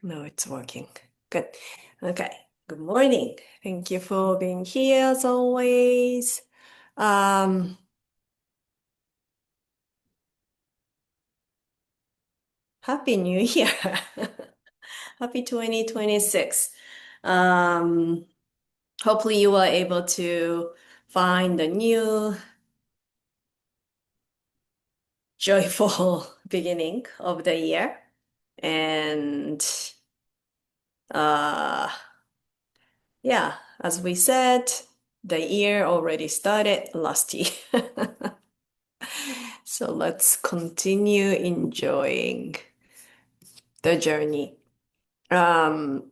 No, it's working. Good. Okay. Good morning. Thank you for being here as always. Um, Happy New Year. Happy 2026. Um, Hopefully you were able to find a new joyful beginning of the year. And uh yeah, as we said, the year already started last year. So let's continue enjoying the journey. Um,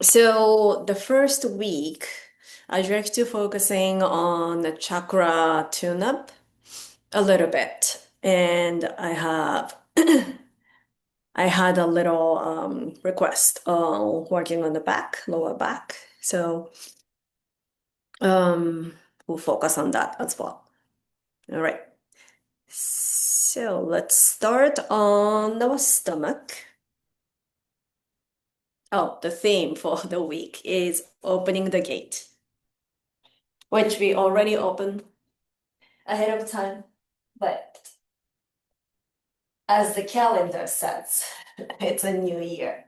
so the first week, I'd like to focusing on the chakra tune-up a little bit. And I had a little request on working on the back, lower back. So um, we'll focus on that as well. All right. So let's start on our stomach. Oh, the theme for the week is opening the gate, which we already opened ahead of time. But as the calendar says, it's a new year.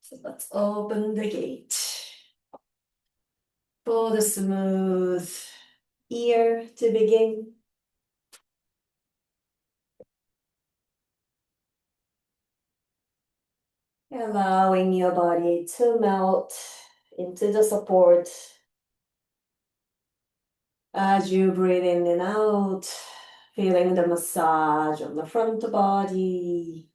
So let's open the gate for the smooth year to begin. Allowing your body to melt into the support as you breathe in and out, feeling the massage on the front body.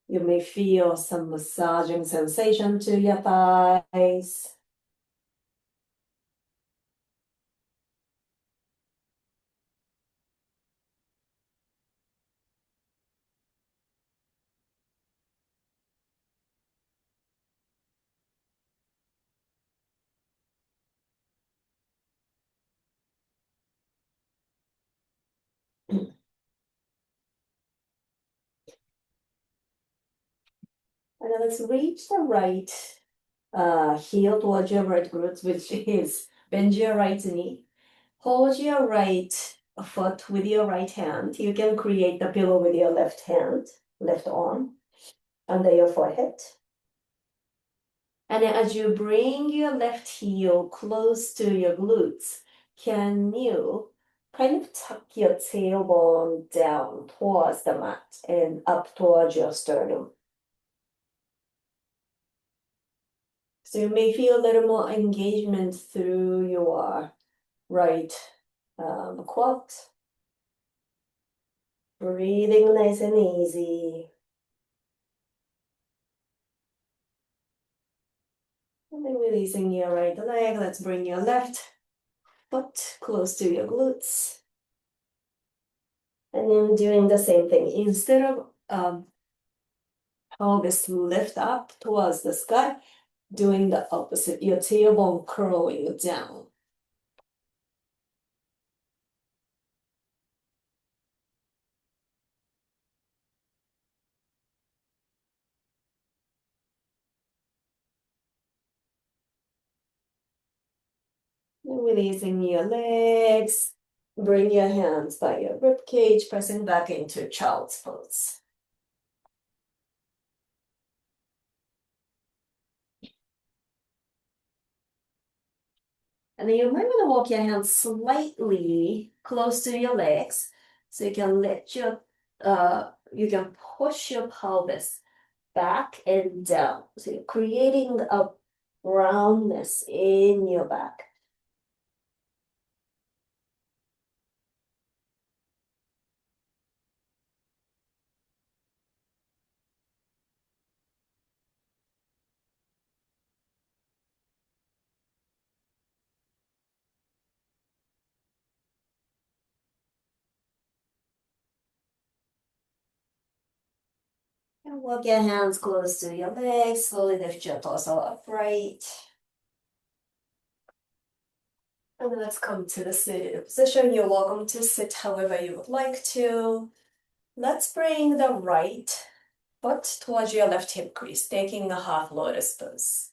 You may feel some massaging sensation to your thighs. And then let's reach the right heel towards your right glutes, which is bend your right knee. Hold your right foot with your right hand. You can create the pillow with your left hand, left arm, under your forehead. And then as you bring your left heel close to your glutes, can you kind of tuck your tailbone down towards the mat and up towards your sternum? So you may feel a little more engagement through your right quad. Breathing nice and easy. And then releasing your right leg. Let's bring your left foot close to your glutes. And then doing the same thing. Instead of pelvis lift up towards the sky, doing the opposite, your tailbone curling down. And releasing your legs, bring your hands by your rib cage, pressing back into child's pose. And then you might want to walk your hands slightly close to your legs so you can you can push your pelvis back and down. So you're creating a roundness in your back. And walk your hands close to your legs. Slowly lift your torso upright. And let's come to the seated position. You're welcome to sit however you would like to. Let's bring the right foot towards your left hip crease, taking a half lotus pose.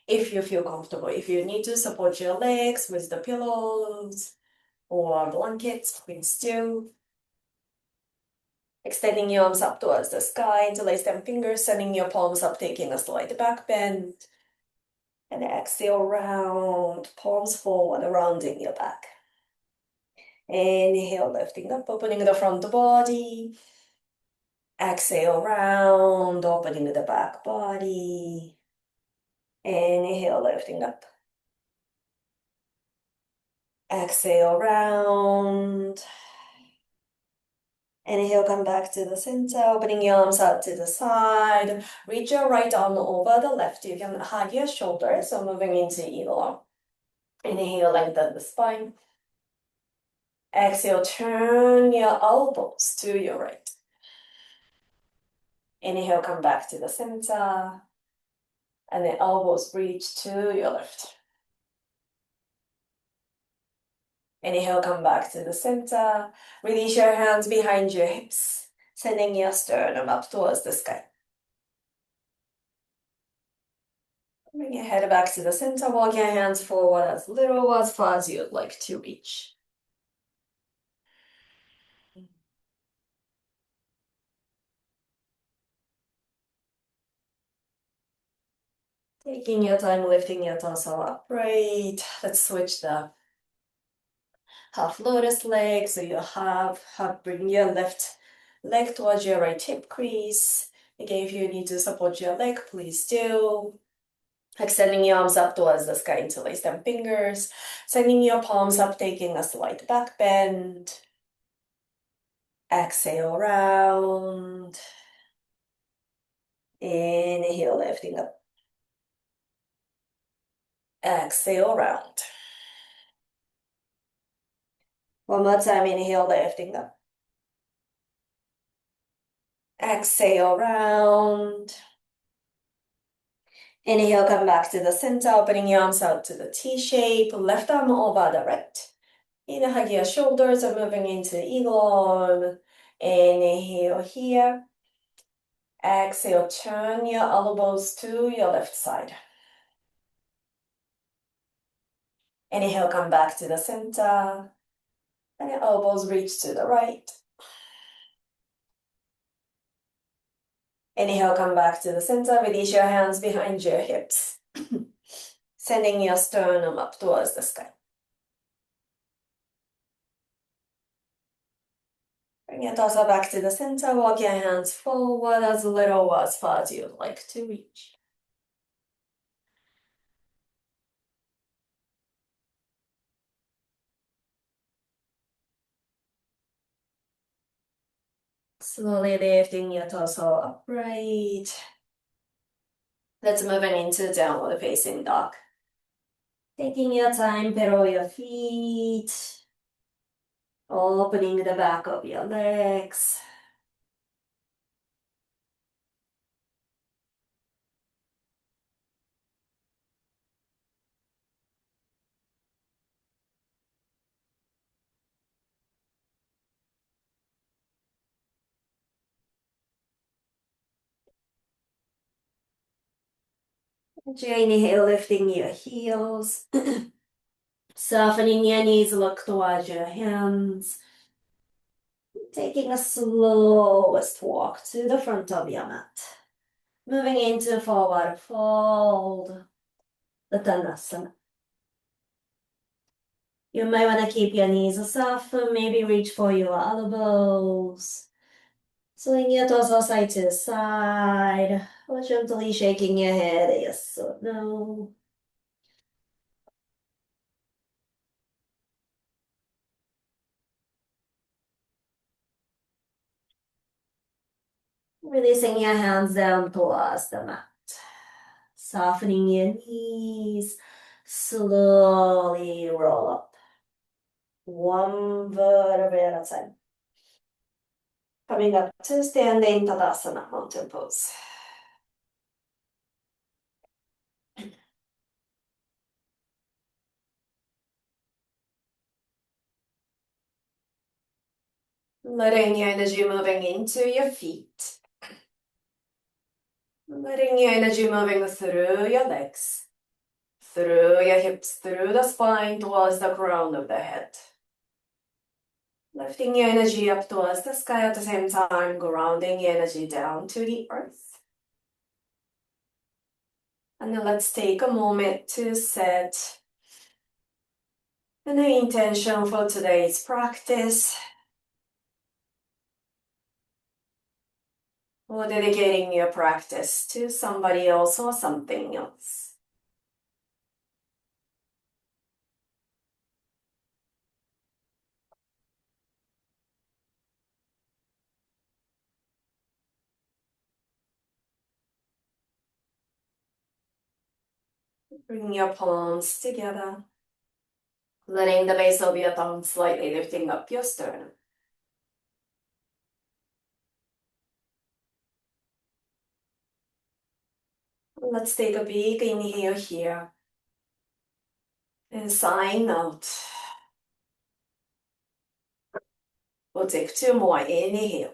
If you feel comfortable, if you need to support your legs with the pillows or blankets, please do. Extending your arms up towards the sky, interlace them fingers, sending your palms up, taking a slight back bend. And exhale, round, palms forward, rounding your back. Inhale, lifting up, opening the front body. Exhale, round, opening the back body. Inhale, lifting up. Exhale, round. Inhale, come back to the center, opening your arms out to the side. Reach your right arm over the left. You can hug your shoulders, so moving into eagle arm. Inhale, lengthen the spine. Exhale, turn your elbows to your right. Inhale, come back to the center. And the elbows reach to your left. Inhale, come back to the center. Release your hands behind your hips, sending your sternum up towards the sky. Bring your head back to the center. Walk your hands forward as little or as far as you'd like to reach. Taking your time, lifting your torso upright. Let's switch the half lotus leg. So you bring your left leg towards your right hip crease. Again, if you need to support your leg, please do. Extending your arms up towards the sky, interlace them fingers. Sending your palms up, taking a slight back bend. Exhale, round. Inhale, lifting up. Exhale, round. One more time, inhale, lifting up. Exhale, round. Inhale, come back to the center, opening your arms out to the T shape. Left arm over the right. Inhale, hug your shoulders and moving into eagle arm. Inhale here. Exhale, turn your elbows to your left side. Inhale, come back to the center. And your elbows reach to the right. Inhale, come back to the center. Release your hands behind your hips. Sending your sternum up towards the sky. Bring your torso back to the center. Walk your hands forward as little or as far as you'd like to reach. Slowly lifting your torso upright. Let's move into downward facing dog. Taking your time, pedal your feet. Opening the back of your legs. Inhale, lifting your heels. Softening your knees, look towards your hands. Taking a slowest walk to the front of your mat. Moving into forward fold, Uttanasana. You might want to keep your knees soft, maybe reach for your elbows. Swing your torso side to side, or gently shaking your head, yes or no. Releasing your hands down towards the mat. Softening your knees, slowly roll up. One vertebrae at a time. Coming up to standing Tadasana, mountain pose. Letting your energy moving into your feet. Letting your energy moving through your legs, through your hips, through the spine towards the crown of the head. Lifting your energy up towards the sky at the same time, grounding your energy down to the earth. And then let's take a moment to set an intention for today's practice, or dedicating your practice to somebody else or something else. Bring your palms together, letting the base of your thumb slightly lifting up your sternum. Let's take a big inhale here and sign out. We'll take 2 more. Inhale.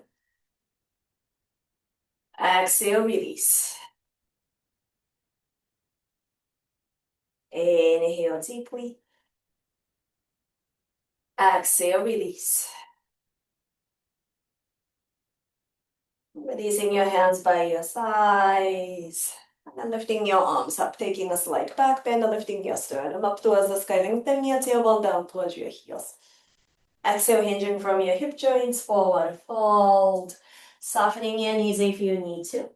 Exhale, release. Inhale deeply. Exhale, release. Releasing your hands by your sides. And then lifting your arms up, taking a slight back bend, lifting your sternum up towards the sky, lengthening your tailbone down towards your heels. Exhale, hinging from your hip joints, forward fold. Softening your knees if you need to.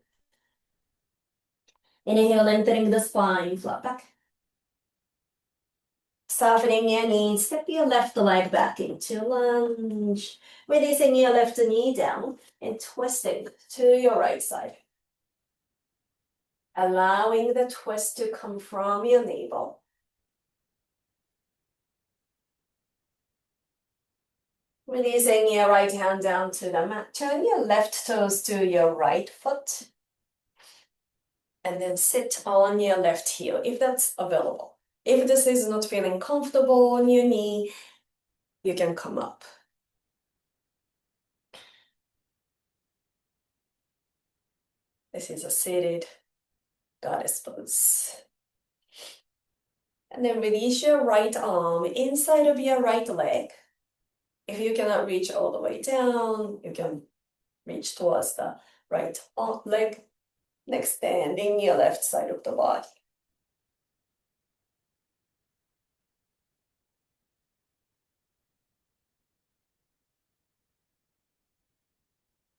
Inhale, lengthening the spine, flat back. Softening your knees, step your left leg back into lunge. Releasing your left knee down and twisting to your right side. Allowing the twist to come from your navel. Releasing your right hand down to the mat. Turn your left toes to your right foot. And then sit on your left heel if that's available. If this is not feeling comfortable on your knee, you can come up. This is a seated goddess pose. And then release your right arm inside of your right leg. If you cannot reach all the way down, you can reach towards the right leg, extending your left side of the body.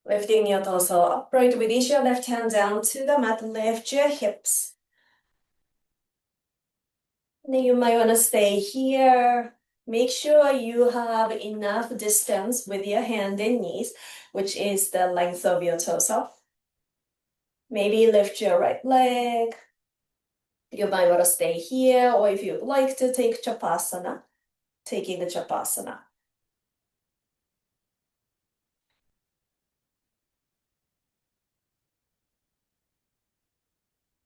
Lifting your torso upright, release your left hand down to the mat, lift your hips. Then you might want to stay here. Make sure you have enough distance with your hand and knees, which is the length of your torso. Maybe lift your right leg. You might want to stay here, or if you'd like to take Chapasana, taking the Chapasana.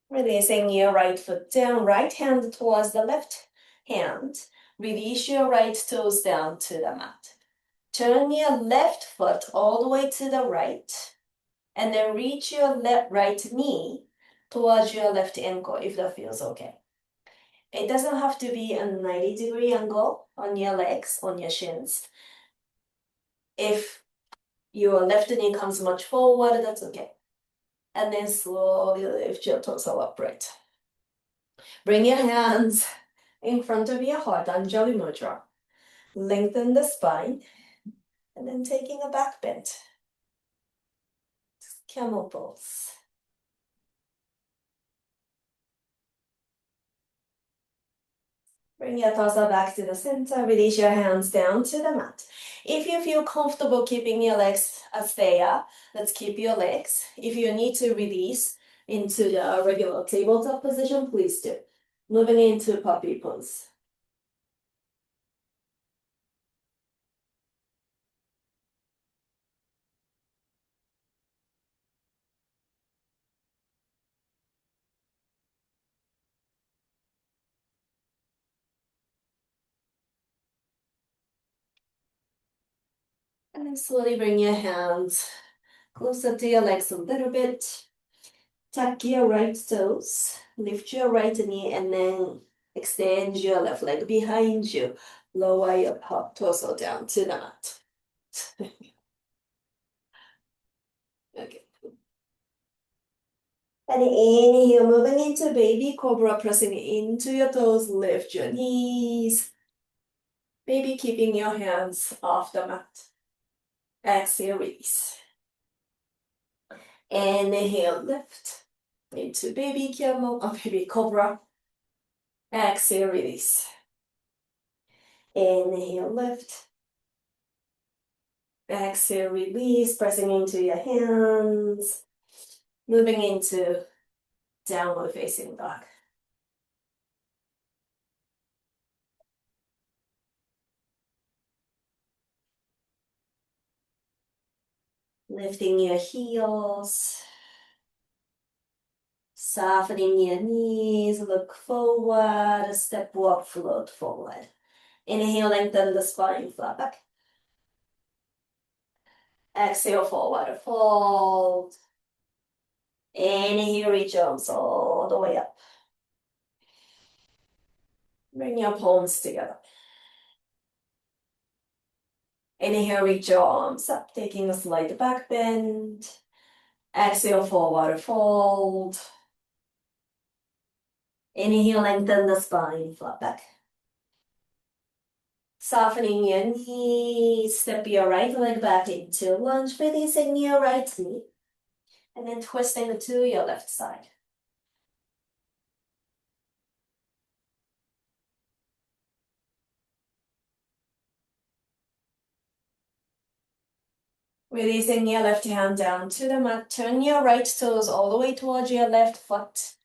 Releasing your right foot down, right hand towards the left hand. Release your right toes down to the mat. Turn your left foot all the way to the right, and then reach your right knee towards your left ankle if that feels okay. It doesn't have to be a 90-degree angle on your legs, on your shins. If your left knee comes much forward, that's okay. And then slowly lift your torso upright. Bring your hands in front of your heart, Anjali Mudra. Lengthen the spine, and then taking a back bend. Camel pose. Bring your torso back to the center, release your hands down to the mat. If you feel comfortable keeping your legs as they are, let's keep your legs. If you need to release into the regular tabletop position, please do. Moving into puppy pose. And slowly bring your hands closer to your legs a little bit. Tuck your right toes, lift your right knee, and then extend your left leg behind you. Lower your torso down to the mat. Okay. And inhale, moving into baby cobra, pressing into your toes, lift your knees. Baby, keeping your hands off the mat. Exhale, release. Inhale, lift into baby camel or baby cobra. Exhale, release. Inhale, lift. Exhale, release, pressing into your hands. Moving into downward facing dog. Lifting your heels. Softening your knees, look forward, step, walk, float forward. Inhale, lengthen the spine, flat back. Exhale, forward fold. Inhale, reach arms all the way up. Bring your palms together. Inhale, reach your arms up, taking a slight back bend. Exhale, forward fold. Inhale, lengthen the spine, flat back. Softening your knees, step your right leg back into lunge, releasing your right knee. And then twisting to your left side. Releasing your left hand down to the mat. Turn your right toes all the way towards your left foot.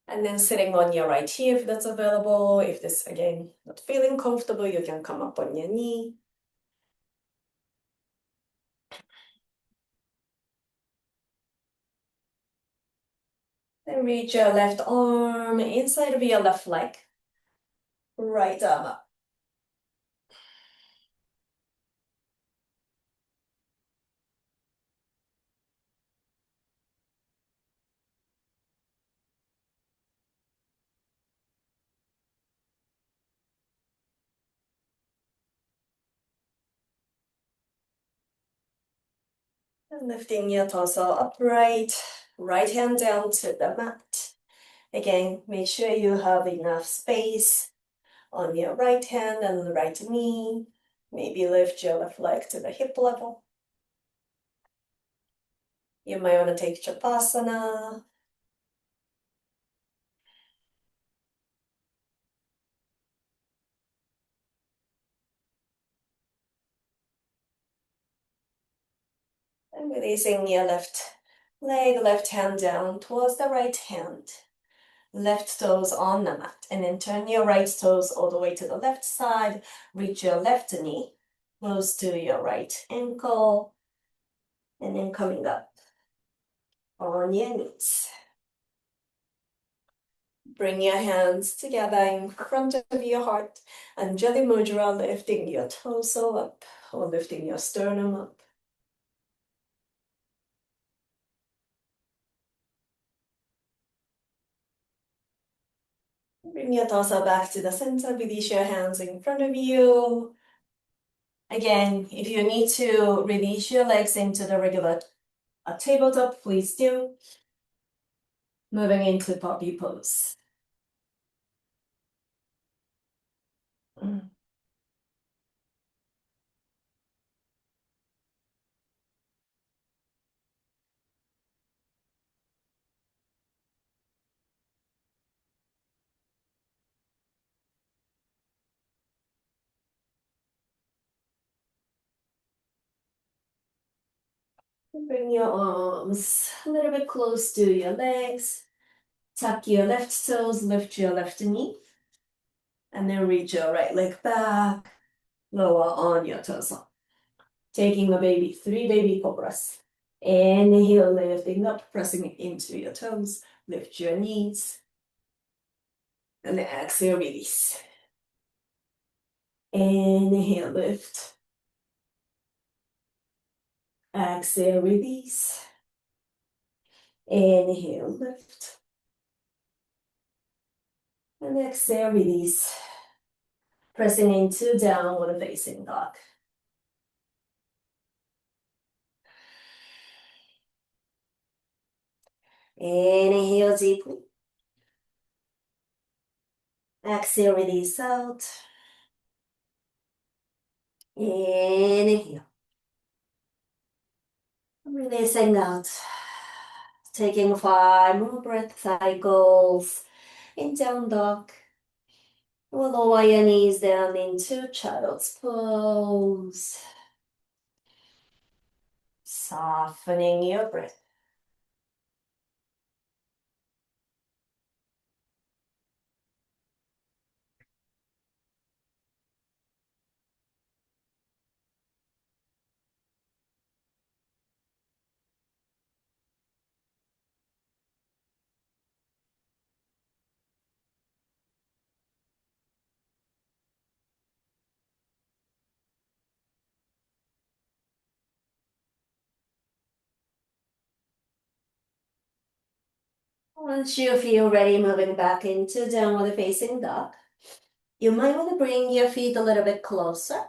And then sitting on your right heel if that's available. If this, again, not feeling comfortable, you can come up on your knee. Then reach your left arm inside of your left leg. Right arm up. And lifting your torso upright. Right hand down to the mat. Again, make sure you have enough space on your right hand and the right knee. Maybe lift your left leg to the hip level. You might want to take Shavasana. And releasing your left leg, left hand down towards the right hand. Left toes on the mat. And then turn your right toes all the way to the left side. Reach your left knee close to your right ankle. And then coming up on your knees. Bring your hands together in front of your heart. Anjali Mudra, lifting your torso up or lifting your sternum up. Bring your torso back to the center. Release your hands in front of you. Again, if you need to release your legs into the regular tabletop, please do. Moving into puppy pose. Bring your arms a little bit close to your legs. Tuck your left toes, lift your left knee. And then reach your right leg back. Lower on your torso. Taking a baby, 3 baby cobras. Inhale, lifting up, pressing into your toes. Lift your knees. And then exhale, release. Inhale, lift. Exhale, release. Inhale, lift. And exhale, release. Pressing into downward facing dog. Inhale deeply. Exhale, release out. Inhale. Releasing out. Taking 5 more breath cycles in down dog. We'll lower your knees down into child's pose. Softening your breath. Once you feel ready, moving back into downward facing dog, you might want to bring your feet a little bit closer,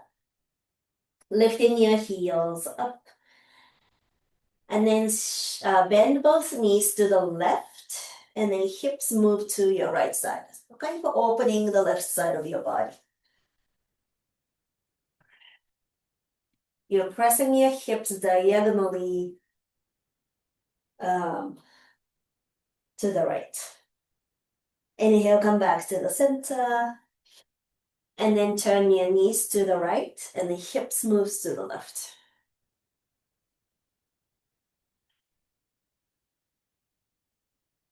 lifting your heels up, and then bend both knees to the left, and then hips move to your right side. Okay, for opening the left side of your body. You're pressing your hips diagonally to the right. Inhale, come back to the center. And then turn your knees to the right and the hips moves to the left.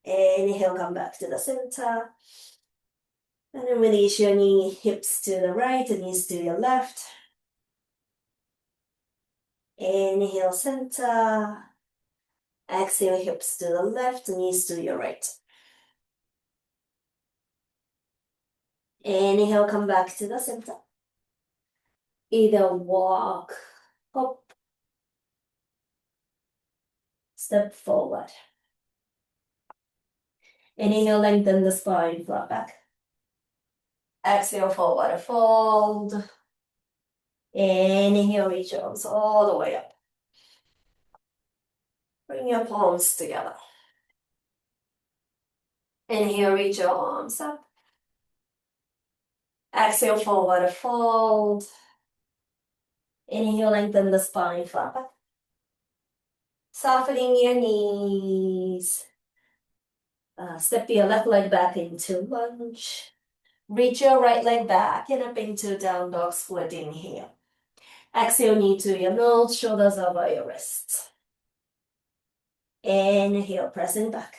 Inhale, come back to the center. And then release your knee, hips to the right and knees to your left. Inhale, center. Exhale, hips to the left, knees to your right. Inhale, come back to the center. Either walk up, step forward. Inhale, lengthen the spine, flat back. Exhale, forward fold. Inhale, reach your arms all the way up. Bring your palms together. Inhale, reach your arms up. Exhale, forward fold. Inhale, lengthen the spine, flat back. Softening your knees. Step your left leg back into lunge. Reach your right leg back and up into down dog split. Inhale. Exhale, knee to your nose, shoulders over your wrists. Inhale, pressing back.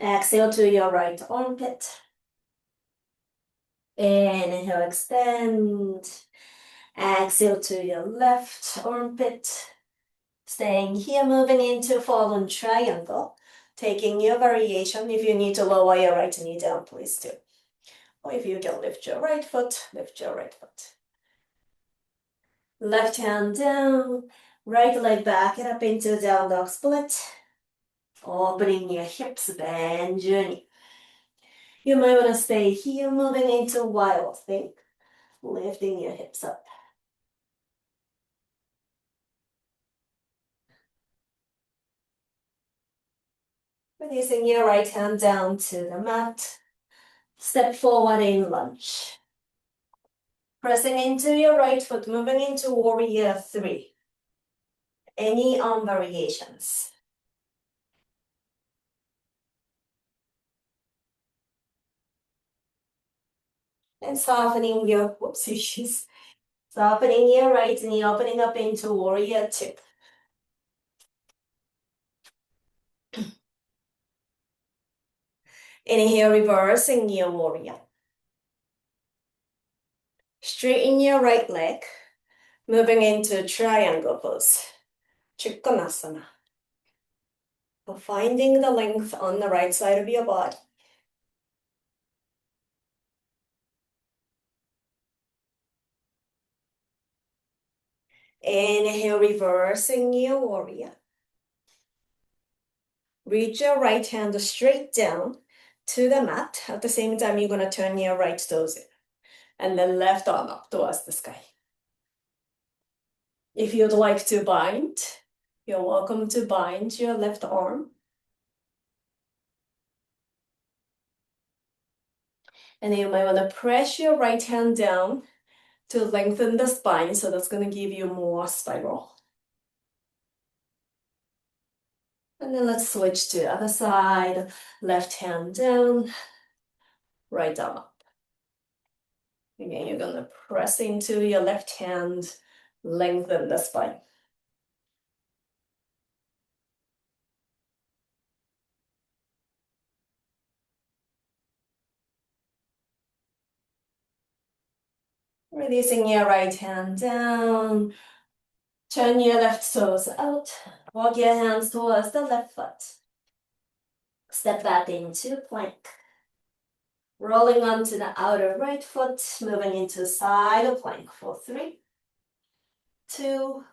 Exhale to your right armpit. Inhale, extend. Exhale to your left armpit. Staying here, moving into fallen triangle. Taking your variation. If you need to lower your right knee down, please do. Or if you can lift your right foot, lift your right foot. Left hand down, right leg back and up into down dog split. Opening your hips, bend your knee. You might want to stay here, moving into wild thing. Lifting your hips up. Releasing your right hand down to the mat. Step forward in lunge. Pressing into your right foot, moving into warrior 3. Any arm variations. And softening your, whoopsies. Softening your right knee, opening up into warrior 2. Inhale, reversing your warrior. Straighten your right leg, moving into triangle pose. Trikonasana. Finding the length on the right side of your body. Inhale, reversing your warrior. Reach your right hand straight down to the mat. At the same time, you're going to turn your right toes in. And then left arm up towards the sky. If you'd like to bind, you're welcome to bind your left arm. And then you might want to press your right hand down to lengthen the spine, so that's going to give you more spiral. And then let's switch to the other side. Left hand down, right arm up. Again, you're going to press into your left hand, lengthen the spine. Releasing your right hand down. Turn your left toes out. Walk your hands towards the left foot. Step back into plank. Rolling onto the outer right foot, moving into side of plank for 3, 2,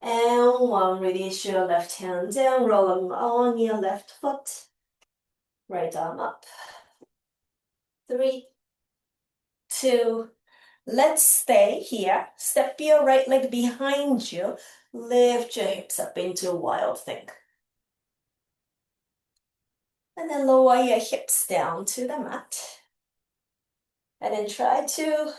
and 1. Release your left hand down, rolling on your left foot. Right arm up. 3, 2, let's stay here. Step your right leg behind you. Lift your hips up into a wild thing. And then lower your hips down to the mat. And then try to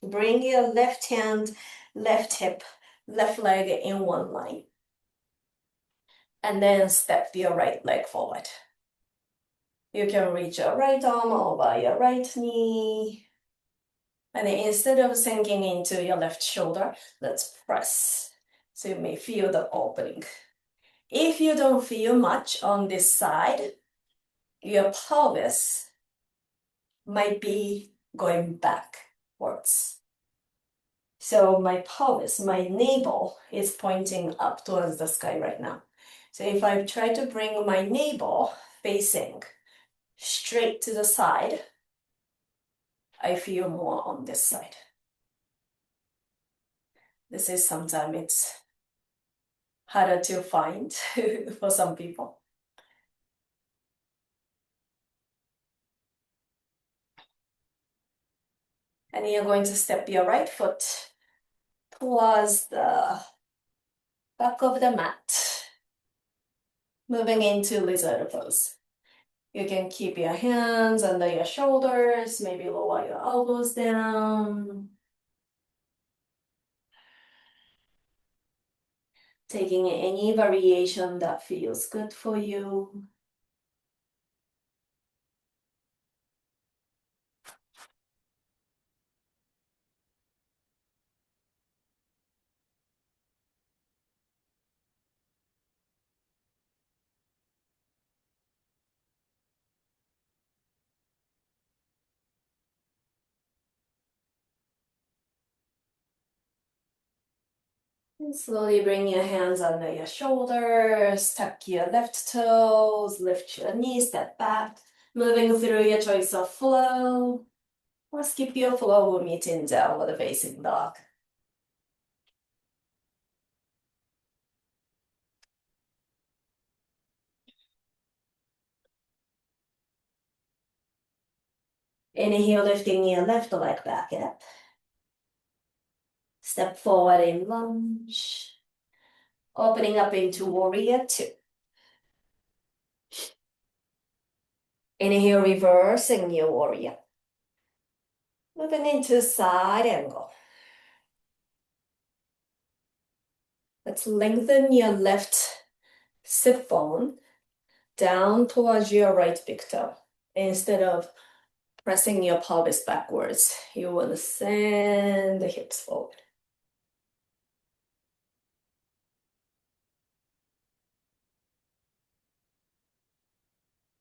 bring your left hand, left hip, left leg in one line. And then step your right leg forward. You can reach your right arm over your right knee. And then instead of sinking into your left shoulder, let's press. So you may feel the opening. If you don't feel much on this side, your pelvis might be going backwards. So my pelvis, my navel is pointing up towards the sky right now. So if I try to bring my navel facing straight to the side, I feel more on this side. This is sometimes it's harder to find for some people. And you're going to step your right foot towards the back of the mat, moving into lizard pose. You can keep your hands under your shoulders, maybe lower your elbows down. Taking any variation that feels good for you. And slowly bring your hands under your shoulders, tuck your left toes, lift your knees, step back, moving through your choice of flow, or skip your flow, meeting down with a facing dog. Inhale, lifting your left leg back up. Step forward in lunge. Opening up into warrior 2. Inhale, reversing your warrior. Moving into side angle. Let's lengthen your left sit bone down towards your right big toe. Instead of pressing your pelvis backwards, you want to send the hips forward.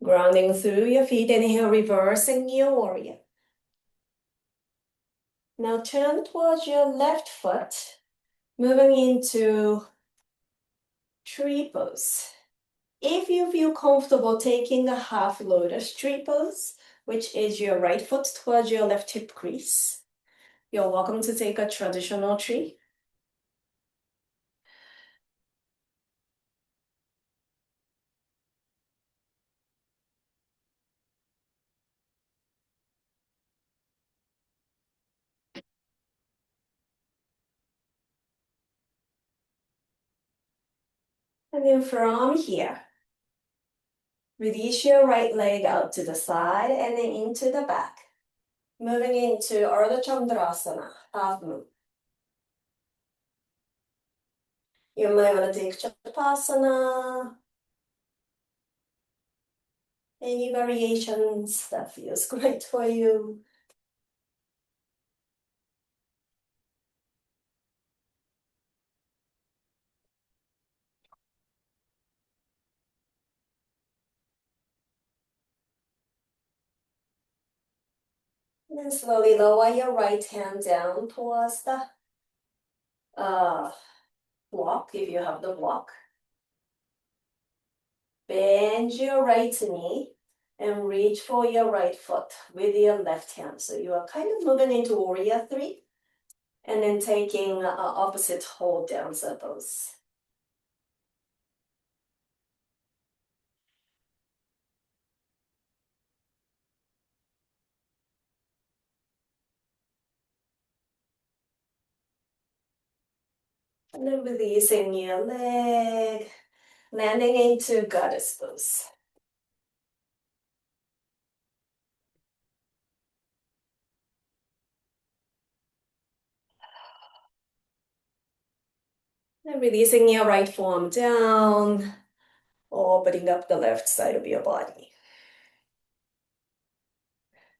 Grounding through your feet, inhale, reversing your warrior. Now turn towards your left foot, moving into tree pose. If you feel comfortable taking a half lotus tree pose, which is your right foot towards your left hip crease, You're welcome to take a traditional tree. And then from here, release your right leg out to the side and then into the back. Moving into Ardha Chandrasana, half moon. You might want to take Chapasana. Any variations that feels great for you. And then slowly lower your right hand down towards the block, if you have the block. Bend your right knee and reach for your right foot with your left hand. So you are kind of moving into Warrior 3 and then taking opposite hold down circles. And then releasing your leg, landing into goddess pose. And releasing your right forearm down, opening up the left side of your body.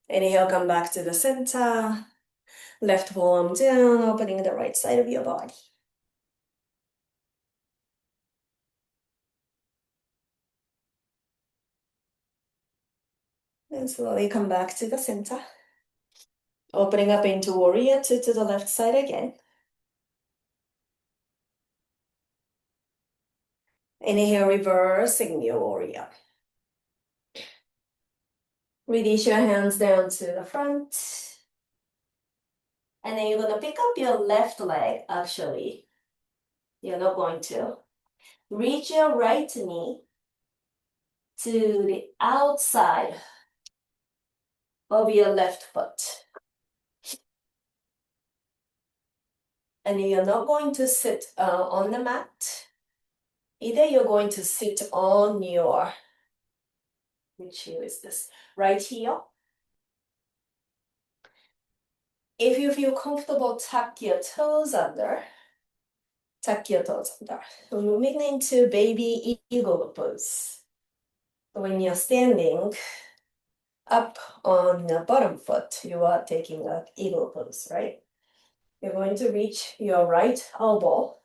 Inhale, come back to the center. Left forearm down, opening the right side of your body. And slowly come back to the center. Opening up into Warrior 2 to the left side again. Inhale, reversing your Warrior. Release your hands down to the front. And then you're going to pick up your left leg, actually. You're not going to. Reach your right knee to the outside of your left foot. And you're not going to sit on the mat. Either you're going to sit on your, which heel is this? Right heel. If you feel comfortable, tuck your toes under. Tuck your toes under. So moving into baby eagle pose. When you're standing up on the bottom foot, you are taking an eagle pose, right? You're going to reach your right elbow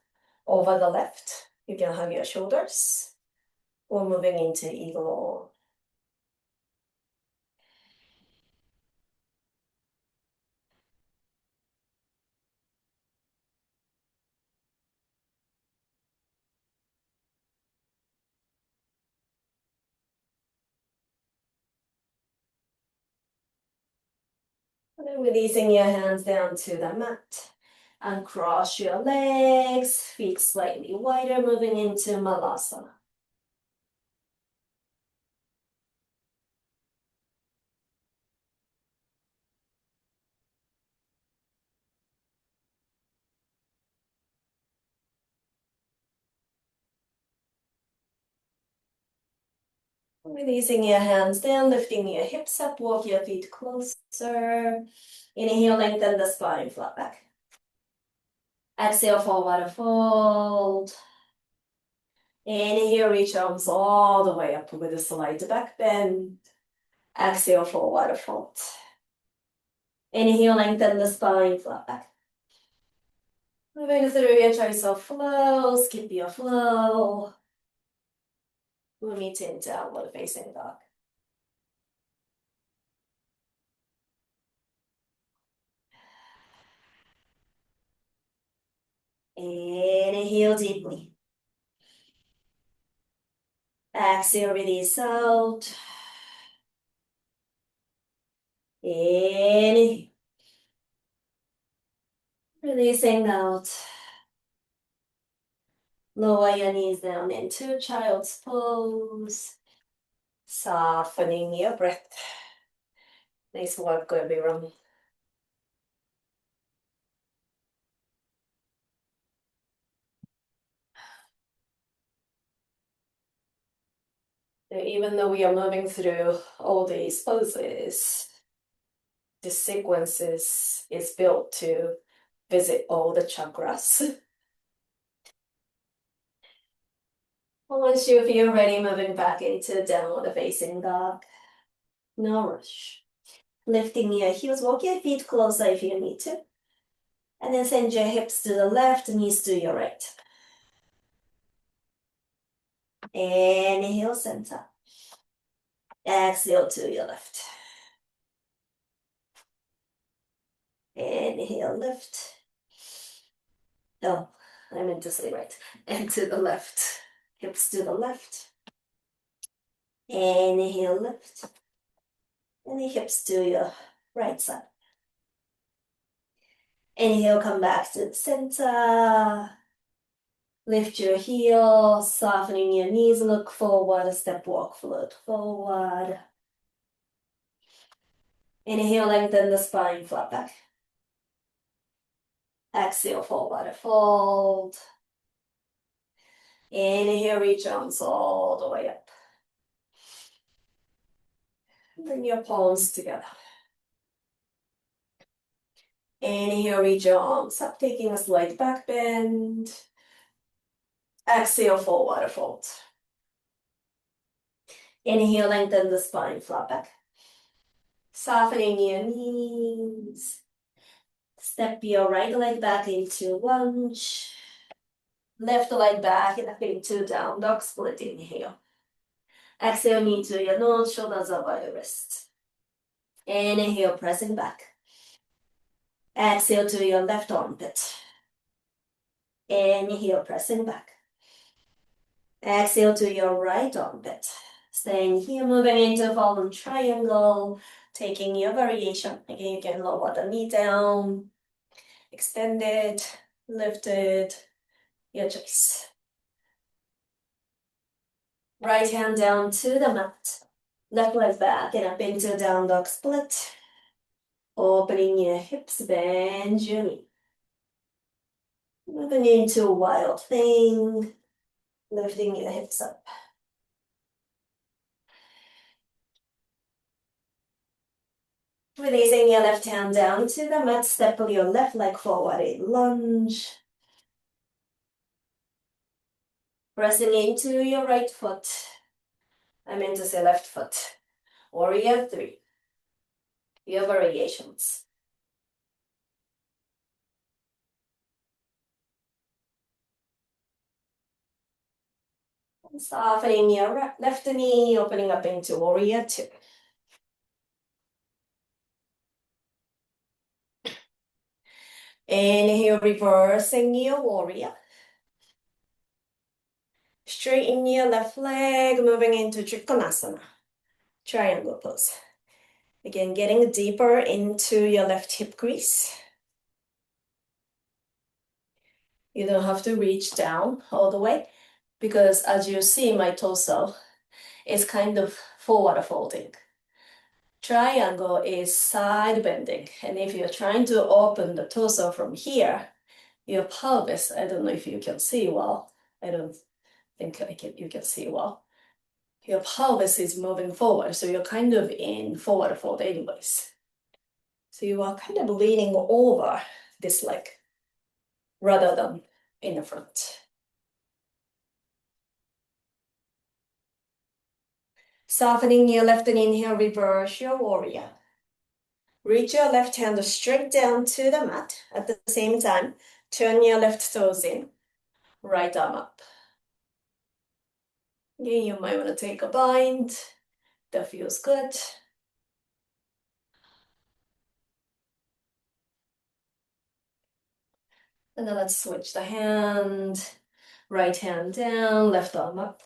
over the left. You can hug your shoulders. We're moving into eagle. And then releasing your hands down to the mat. And cross your legs, feet slightly wider, moving into Malasana. Releasing your hands down, lifting your hips up, walk your feet closer. Inhale, lengthen the spine, flat back. Exhale, forward fold. Inhale, reach arms all the way up with a slight back bend. Exhale, forward fold. Inhale, lengthen the spine, flat back. Moving through your choice of flow, skip your flow. We'll meet in downward facing dog. Inhale deeply. Exhale, release out. Inhale. Releasing out. Lower your knees down into child's pose. Softening your breath. Nice work, everyone. Even though we are moving through all these poses, the sequences is built to visit all the chakras. Once you feel ready, moving back into downward facing dog. No rush. Lifting your heels, walk your feet closer if you need to. And then send your hips to the left, knees to your right. Inhale, center. Exhale to your left. Inhale, lift. Oh, I meant to say right. And to the left. Hips to the left. Inhale, lift. And the hips to your right side. Inhale, come back to the center. Lift your heels, softening your knees, look forward, step, walk, float forward. Inhale, lengthen the spine, flat back. Exhale, forward, fold. Inhale, reach arms all the way up. Bring your palms together. Inhale, reach your arms up, taking a slight back bend. Exhale, forward fold. Inhale, lengthen the spine, flat back. Softening your knees. Step your right leg back into lunge. Left leg back and up into down dog split. Inhale. Exhale, knee to your nose, shoulders over your wrist. Inhale, pressing back. Exhale to your left armpit. Inhale, pressing back. Exhale to your right armpit. Staying here, moving into fallen triangle. Taking your variation. Again, you can lower the knee down. Extend it, lift it, your choice. Right hand down to the mat. Left leg back and up into down dog split. Opening your hips, bend your knee. Moving into wild thing. Lifting your hips up. Releasing your left hand down to the mat. Step your left leg forward in lunge. Pressing into your right foot. I meant to say left foot. Warrior 3. Your variations. Softening your left knee, opening up into Warrior 2. Inhale, reversing your Warrior. Straighten your left leg, moving into Trikonasana. Triangle pose. Again, getting deeper into your left hip crease. You don't have to reach down all the way because as you see, my torso is kind of forward folding. Triangle is side bending. And if you're trying to open the torso from here, your pelvis, I don't know if you can see well. I don't think you can see well. Your pelvis is moving forward, so you're kind of in forward fold anyways. So you are kind of leaning over this leg rather than in the front. Softening your left and inhale, reverse your warrior. Reach your left hand straight down to the mat. At the same time, turn your left toes in, right arm up. Again, you might want to take a bind. That feels good. And then let's switch the hand. Right hand down, left arm up.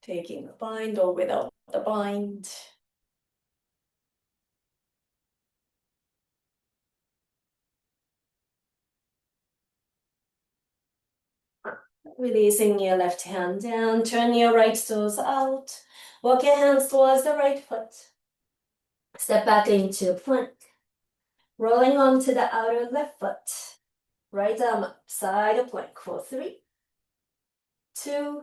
Taking a bind or without the bind. Releasing your left hand down, turn your right toes out. Walk your hands towards the right foot. Step back into plank. Rolling onto the outer left foot. Right arm up, side of plank for 3, 2,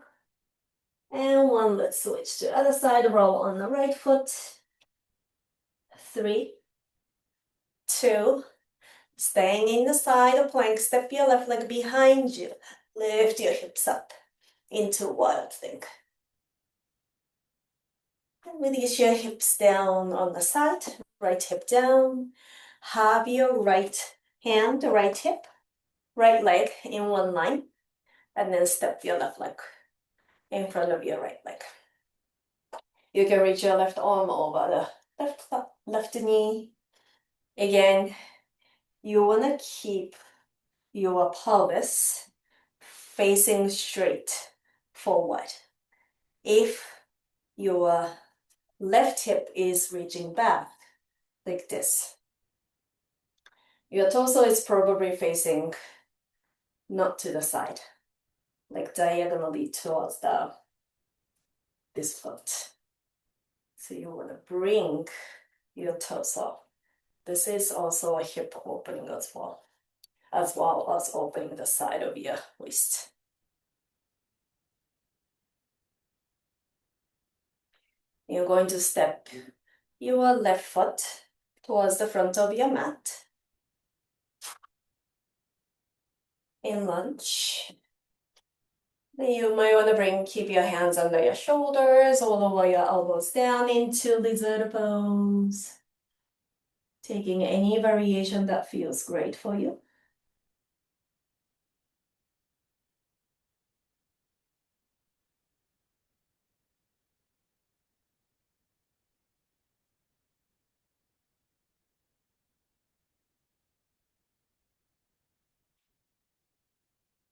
and 1. Let's switch to other side. Roll on the right foot. 3, 2. Staying in the side of plank. Step your left leg behind you. Lift your hips up into wild thing. And release your hips down on the side. Right hip down. Have your right hand, the right hip, right leg in one line. And then step your left leg in front of your right leg. You can reach your left arm over the left knee. Again, you want to keep your pelvis facing straight forward. If your left hip is reaching back like this, your torso is probably facing not to the side, like diagonally towards this foot. So you want to bring your torso. This is also a hip opening as well as opening the side of your waist. You're going to step your left foot towards the front of your mat in lunge. Then you might want to keep your hands under your shoulders or lower your elbows down into lizard pose. Taking any variation that feels great for you.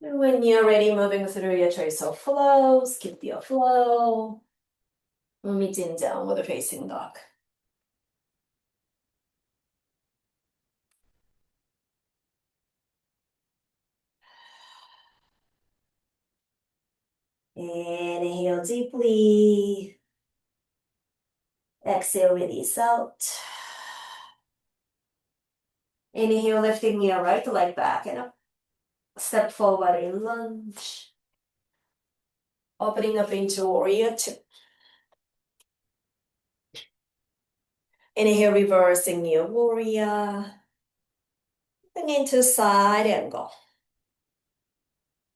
And when you're ready, moving through your choice of flow, skip your flow. Meeting downward facing dog. Inhale deeply. Exhale, release out. Inhale, lifting your right leg back and up. Step forward in lunge. Opening up into warrior 2. Inhale, reversing your warrior. Bring into side angle.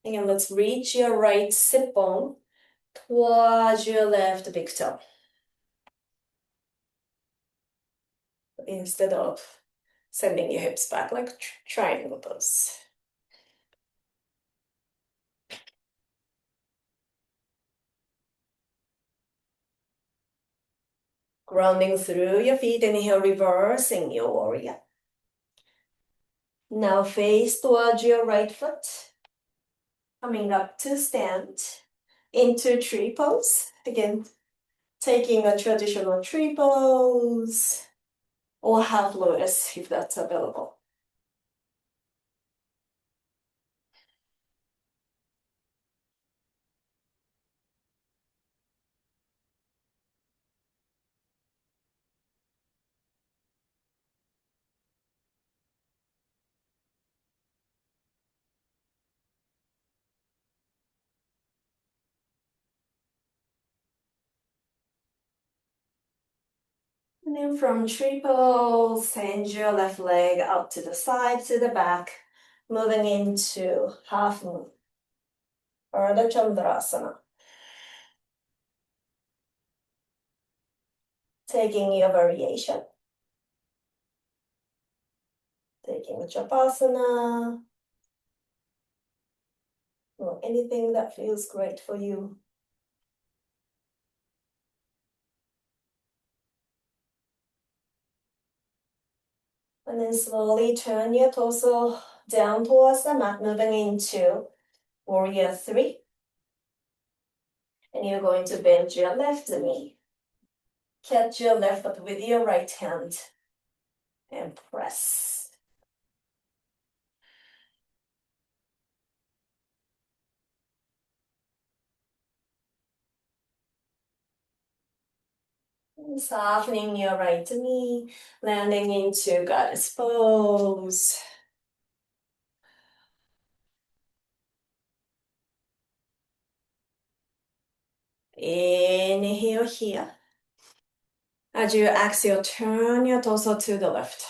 Again, let's reach your right sit bone towards your left big toe. Instead of sending your hips back like triangle pose. Grounding through your feet, inhale, reversing your warrior. Now face towards your right foot. Coming up to stand into tree pose. Again, taking a traditional tree pose or half lotus if that's available. And then from tree pose, send your left leg out to the side, to the back, moving into half moon, Ardha Chandrasana. Taking your variation. Taking a Chapasana, or anything that feels great for you. And then slowly turn your torso down towards the mat, moving into warrior 3. And you're going to bend your left knee. Catch your left foot with your right hand and press. Softening your right knee, landing into goddess pose. Inhale here. As you exhale, turn your torso to the left.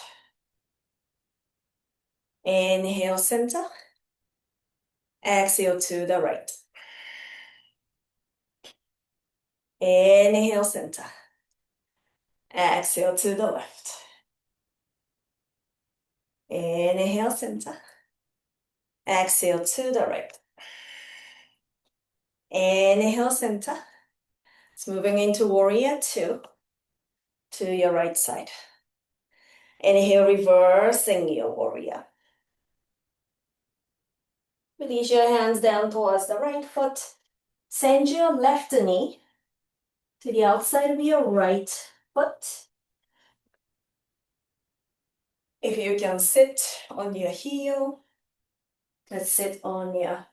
Inhale, center. Exhale to the right. Inhale, center. Exhale to the left. Inhale, center. Exhale to the right. Inhale, center. It's moving into warrior two to your right side. Inhale, reversing your warrior. Release your hands down towards the right foot. Send your left knee to the outside of your right foot. If you can sit on your heel, let's sit on your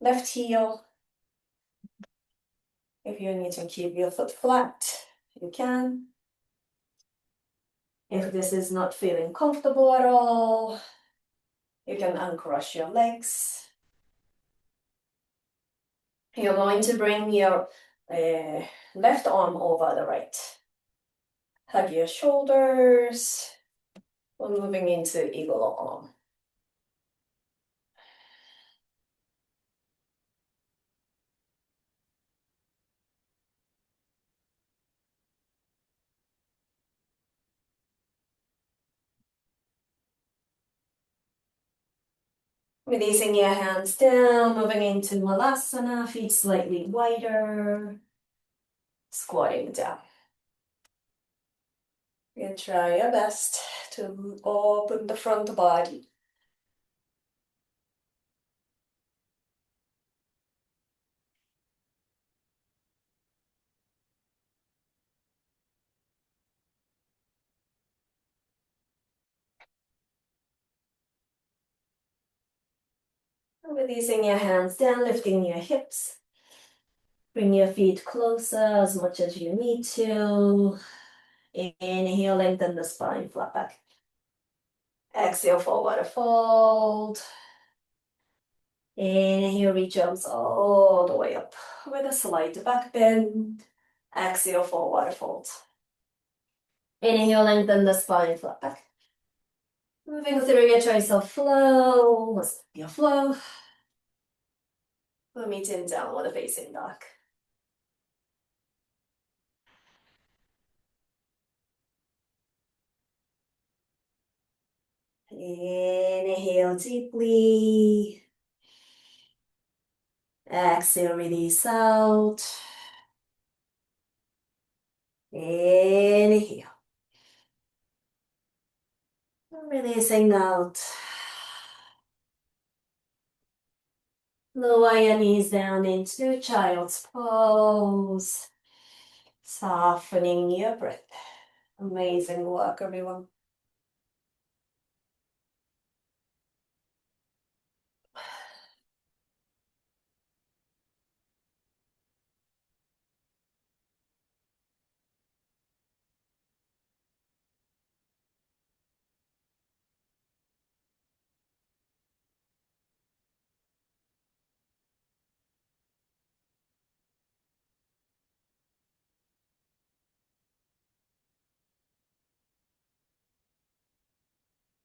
left heel. If you need to keep your foot flat, you can. If this is not feeling comfortable at all, you can uncross your legs. You're going to bring your left arm over the right. Hug your shoulders. We're moving into eagle arm. Releasing your hands down, moving into Malasana, feet slightly wider, squatting down. You try your best to open the front body. Releasing your hands down, lifting your hips. Bring your feet closer as much as you need to. Inhale, lengthen the spine, flat back. Exhale, forward fold. Inhale, reach arms all the way up with a slight back bend. Exhale, forward fold. Inhale, lengthen the spine, flat back. Moving through your choice of flow. Let's your flow. We're meeting downward facing dog. Inhale deeply. Exhale, release out. Inhale. Releasing out. Lower your knees down into child's pose. Softening your breath. Amazing work, everyone.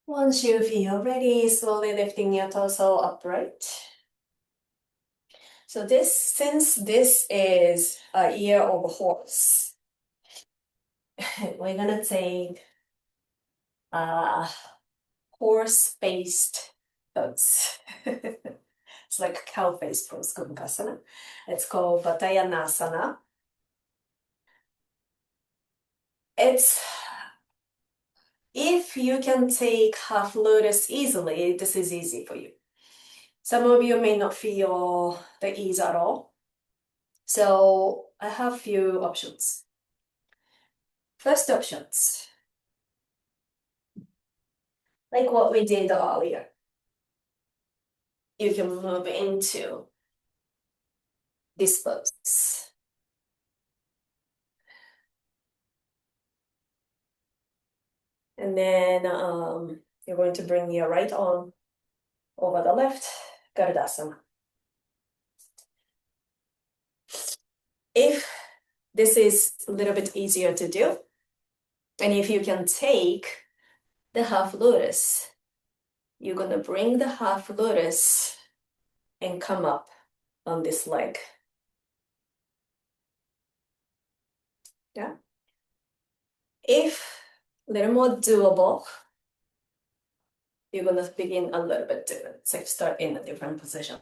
Once you feel ready, slowly lifting your torso upright. So since this is a year of a horse, we're gonna take horse-based pose. It's like cow-faced pose, Kumbhakasana. It's called Vatayanasana. It's if you can take half lotus easily, this is easy for you. Some of you may not feel the ease at all. So I have few options. First options, like what we did earlier. You can move into this pose. And then you're going to bring your right arm over the left, Garudasana. If this is a little bit easier to do, and if you can take the half lotus, you're gonna bring the half lotus and come up on this leg. Yeah. If a little more doable, you're gonna begin a little bit different. So start in a different position.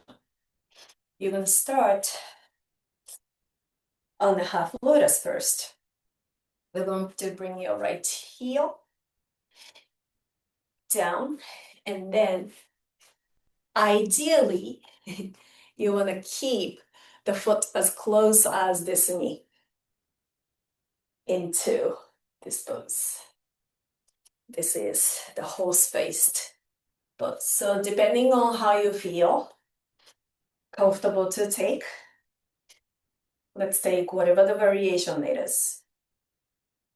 You're gonna start on the half lotus first. We're going to bring your right heel down, and then ideally, you want to keep the foot as close as this knee into this pose. This is the horse-faced pose. So depending on how you feel comfortable to take, let's take whatever the variation it is.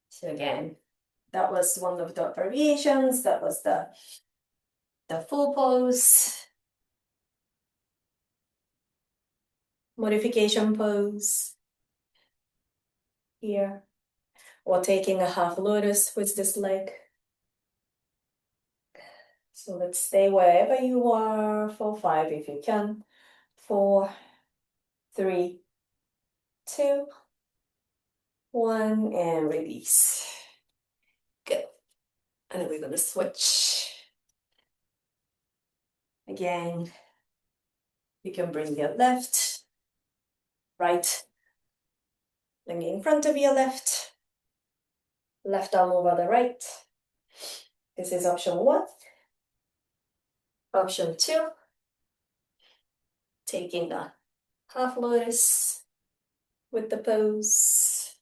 So again, that was one of the variations. That was the full pose. Modification pose here. Or taking a half lotus with this leg. So let's stay wherever you are for 5 if you can. 4, 3, 2, 1, and release. Good. And then we're gonna switch. Again, you can bring your left, right, bring in front of your left, left arm over the right. This is option 1. Option 2, taking the half lotus with the pose.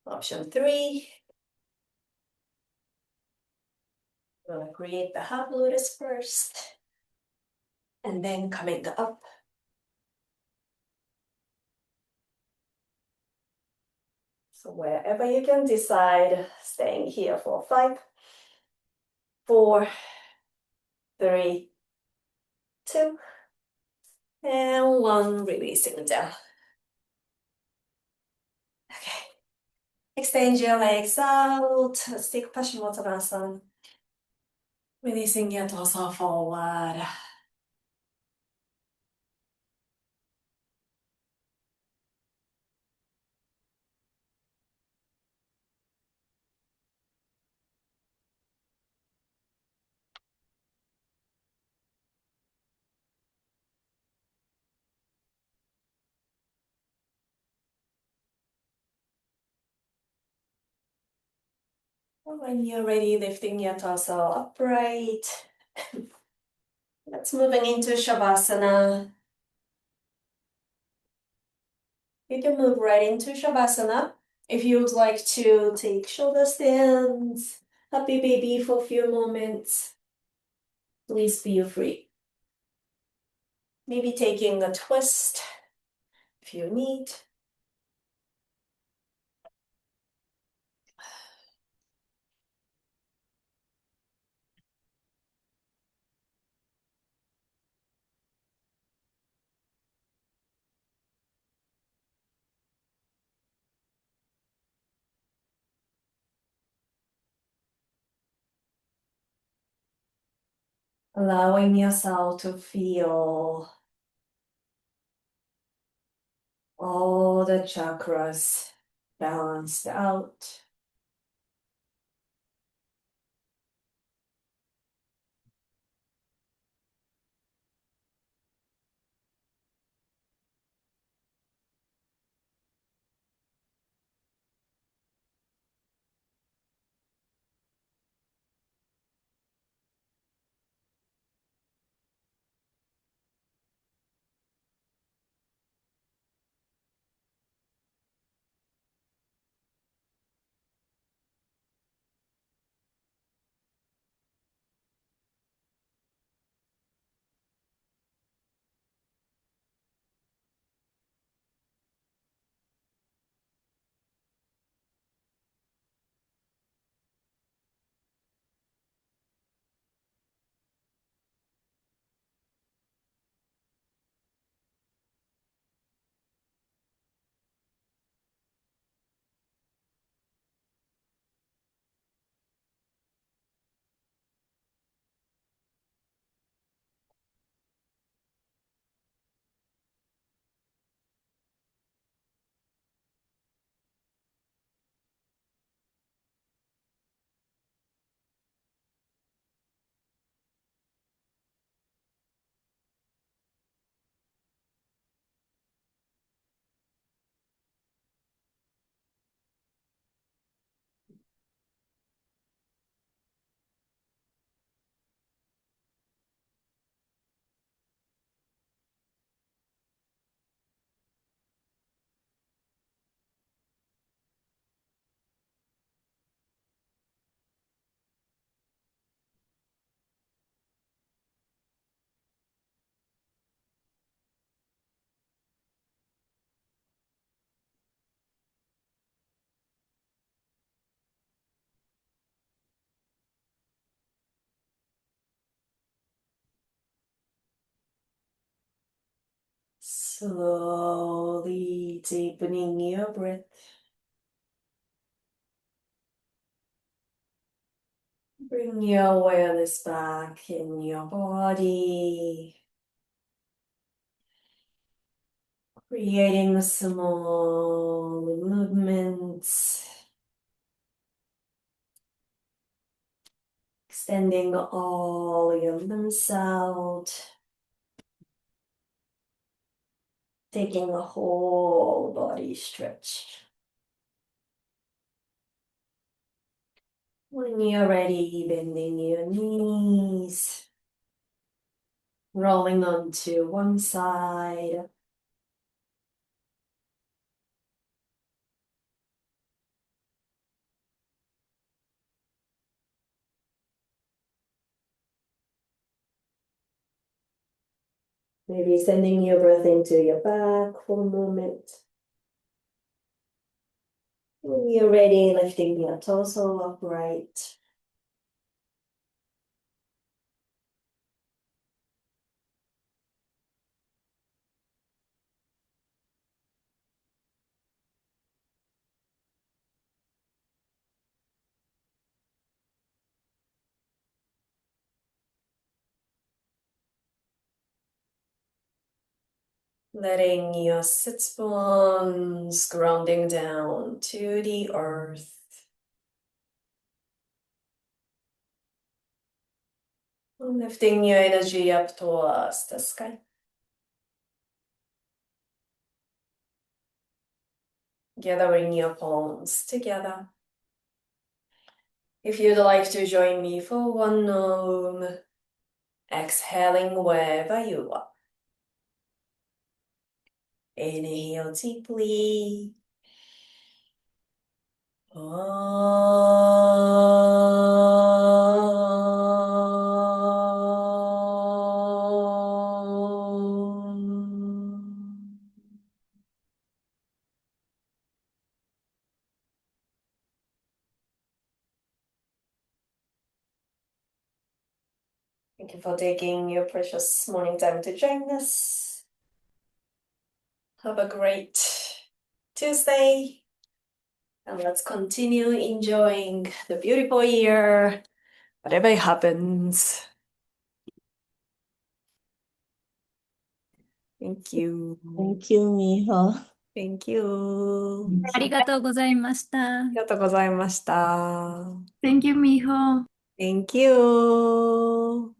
Option 3, we're gonna create the half lotus first, and then coming up. So wherever you can decide, staying here for 5, 4, 3, 2, and 1, releasing down. Okay. Extend your legs out. Let's take Paschimottanasana. Releasing your torso forward. When you're ready, lifting your torso upright. Let's moving into Shavasana. You can move right into Shavasana. If you would like to take shoulder stands, happy baby for a few moments, please feel free. Maybe taking a twist if you need. Allowing yourself to feel all the chakras balanced out. Slowly deepening your breath. Bring your awareness back in your body. Creating small movements. Extending all your limbs out. Taking a whole body stretch. When you're ready, bending your knees. Rolling onto one side. Maybe sending your breath into your back for a moment. When you're ready, lifting your torso upright. Letting your sits bones grounding down to the earth. Lifting your energy up towards the sky. Gathering your palms together. If you'd like to join me for one Om, exhaling wherever you are. Inhale deeply. Thank you for taking your precious morning time to join us. Have a great Tuesday. And let's continue enjoying the beautiful year, whatever happens. Thank you. Thank you, Miho. Thank you.ありがとうございました。ありがとうございました。Thank you, Miho. Thank you.